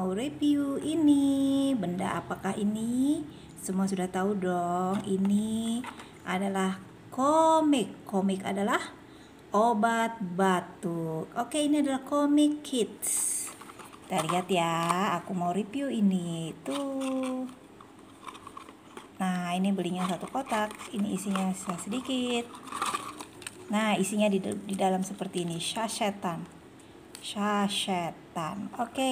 mau review ini. Benda apakah ini? Semua sudah tahu dong. Ini adalah komik. Komik adalah obat batuk. Oke, ini adalah komik kids. Kita lihat ya. Aku mau review ini. Tuh. Nah, ini belinya satu kotak. Ini isinya sedikit. Nah, isinya di dalam seperti ini. Sasetan. Oke,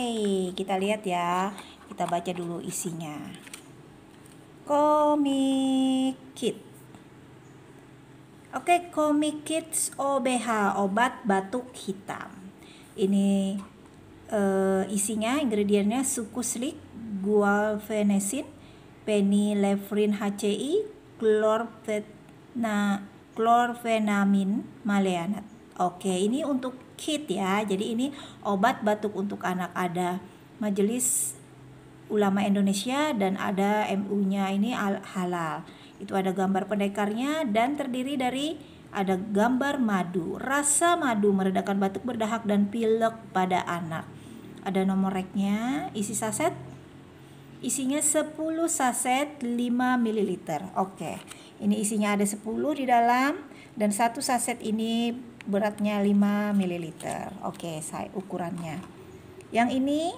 kita lihat ya. Kita baca dulu isinya. Komik Kids. Oke, Komik Kids OBH, obat batuk hitam. Ini isinya, ingredientnya sukuslik, gualfenesin, phenylephrine HCI, chlorpheniramine maleate. Oke, ini untuk kit ya. Jadi ini obat batuk untuk anak. Ada Majelis Ulama Indonesia dan ada MU-nya ini halal. Itu ada gambar pendekarnya dan terdiri dari ada gambar madu. Rasa madu meredakan batuk berdahak dan pilek pada anak. Ada nomor reknya, isi saset. Isinya 10 saset 5 ml. Oke. Ini isinya ada 10 di dalam dan satu saset ini beratnya 5 ml. Oke, saya ukurannya. Yang ini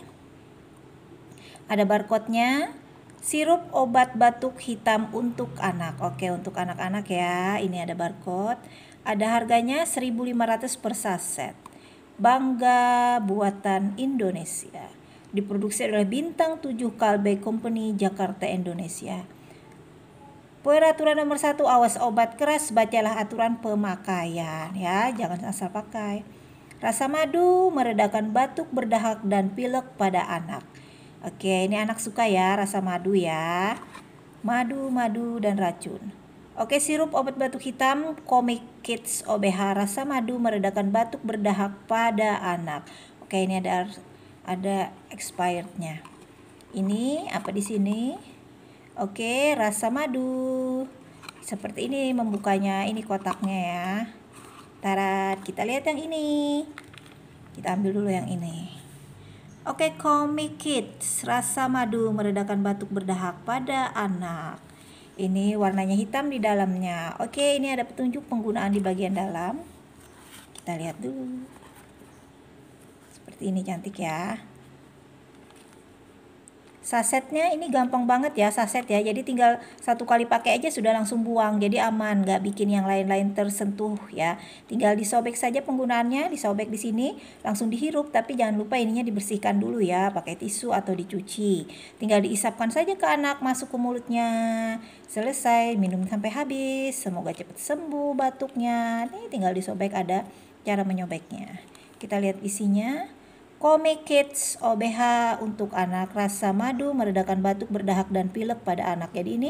ada barcode-nya. Sirup obat batuk hitam untuk anak. Oke, untuk anak-anak ya. Ini ada barcode. Ada harganya 1.500 per saset. Bangga buatan Indonesia. Diproduksi oleh Bintang 7 Kalbe Company, Jakarta, Indonesia. Peraturan nomor 1, awas obat keras, bacalah aturan pemakaian ya, jangan asal pakai. Rasa madu meredakan batuk berdahak dan pilek pada anak. Oke, ini anak suka ya rasa madu ya. Madu dan racun. Oke, sirup obat batuk hitam Komik Kids OBH, rasa madu meredakan batuk berdahak pada anak. Oke, ini ada expirednya. Ini apa di sini? Oke, rasa madu. Seperti ini membukanya. Ini kotaknya ya. Tarat, kita lihat yang ini. Kita ambil dulu yang ini. Oke, Komik Kids, rasa madu meredakan batuk berdahak pada anak. Ini warnanya hitam di dalamnya. Oke, ini ada petunjuk penggunaan di bagian dalam. Kita lihat dulu. Seperti ini cantik ya. Sasetnya ini gampang banget ya saset ya. Jadi tinggal satu kali pakai aja sudah langsung buang. Jadi aman, nggak bikin yang lain-lain tersentuh ya. Tinggal disobek saja penggunaannya, disobek di sini, langsung dihirup. Tapi jangan lupa ininya dibersihkan dulu ya, pakai tisu atau dicuci. Tinggal diisapkan saja ke anak, masuk ke mulutnya. Selesai, minum sampai habis. Semoga cepat sembuh batuknya. Nih tinggal disobek, ada cara menyobeknya. Kita lihat isinya. Komik Kids OBH untuk anak, rasa madu meredakan batuk berdahak dan pilek pada anak. Jadi ini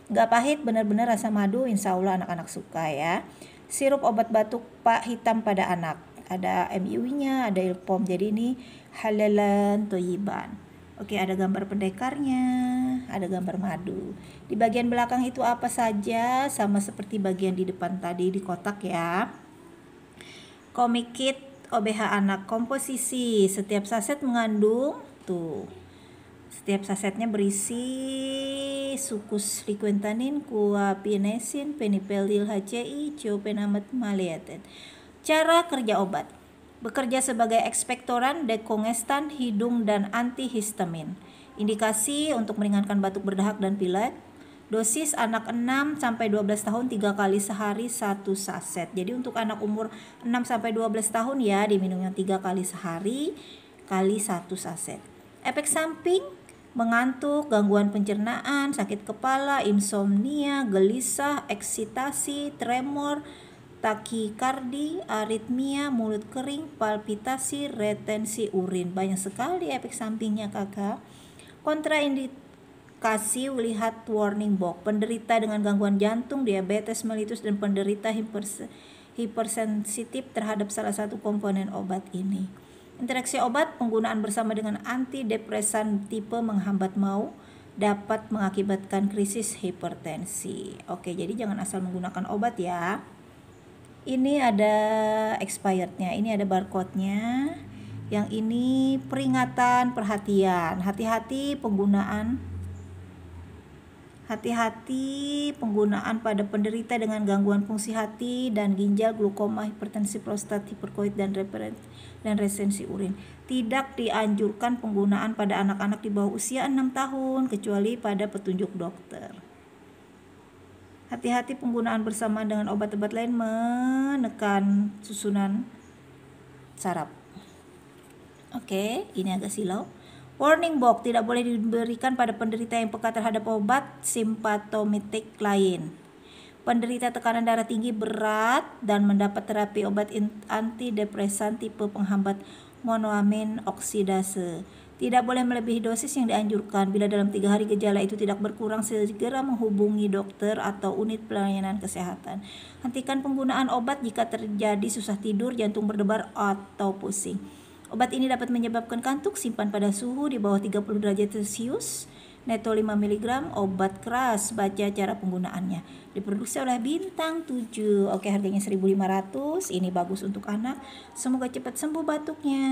gak pahit, benar-benar rasa madu, insya Allah anak-anak suka ya. Sirup obat batuk pak hitam pada anak. Ada MUI-nya, ada Ilpom. Jadi ini halalan toyiban. Oke, ada gambar pendekarnya, ada gambar madu. Di bagian belakang itu apa saja, sama seperti bagian di depan tadi di kotak ya. Komik Kids OBH anak, komposisi setiap saset mengandung setiap sasetnya berisi sukus liquentanin, guaifenesin, phenylephrine HCI, chlorpheniramine maleate. Cara kerja obat: bekerja sebagai ekspektoran, dekongestan hidung dan antihistamin. Indikasi untuk meringankan batuk berdahak dan pilek. Dosis anak 6-12 tahun 3 kali sehari 1 saset. Jadi untuk anak umur 6-12 tahun ya diminumnya 3 kali sehari kali 1 saset. Efek samping: mengantuk, gangguan pencernaan, sakit kepala, insomnia, gelisah, eksitasi, tremor, takikardi, aritmia, mulut kering, palpitasi, retensi urin. Banyak sekali efek sampingnya kakak. Kontraindikasi, lihat warning box. Penderita dengan gangguan jantung, diabetes mellitus, dan penderita hipersensitif terhadap salah satu komponen obat ini. Interaksi obat: penggunaan bersama dengan antidepresan tipe menghambat mau dapat mengakibatkan krisis hipertensi. Oke, jadi jangan asal menggunakan obat ya. Ini ada expirednya, ini ada barcode-nya. Yang ini peringatan, perhatian. Hati-hati penggunaan pada penderita dengan gangguan fungsi hati dan ginjal, glaukoma, hipertensi prostat, hiperkoid, dan resensi urin. Tidak dianjurkan penggunaan pada anak-anak di bawah usia 6 tahun kecuali pada petunjuk dokter. Hati-hati penggunaan bersamaan dengan obat-obat lain menekan susunan saraf. Oke, ini agak silau. Warning box tidak boleh diberikan pada penderita yang peka terhadap obat simptomatik lain. Penderita tekanan darah tinggi berat dan mendapat terapi obat antidepresan tipe penghambat monoamin oksidase. Tidak boleh melebihi dosis yang dianjurkan. Bila dalam 3 hari gejala itu tidak berkurang, segera menghubungi dokter atau unit pelayanan kesehatan. Hentikan penggunaan obat jika terjadi susah tidur, jantung berdebar, atau pusing. Obat ini dapat menyebabkan kantuk. Simpan pada suhu di bawah 30 derajat Celcius. Neto 5 mg. Obat keras. Baca cara penggunaannya. Diproduksi oleh Bintang 7. Oke, harganya 1.500. Ini bagus untuk anak. Semoga cepat sembuh batuknya.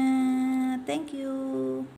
Thank you.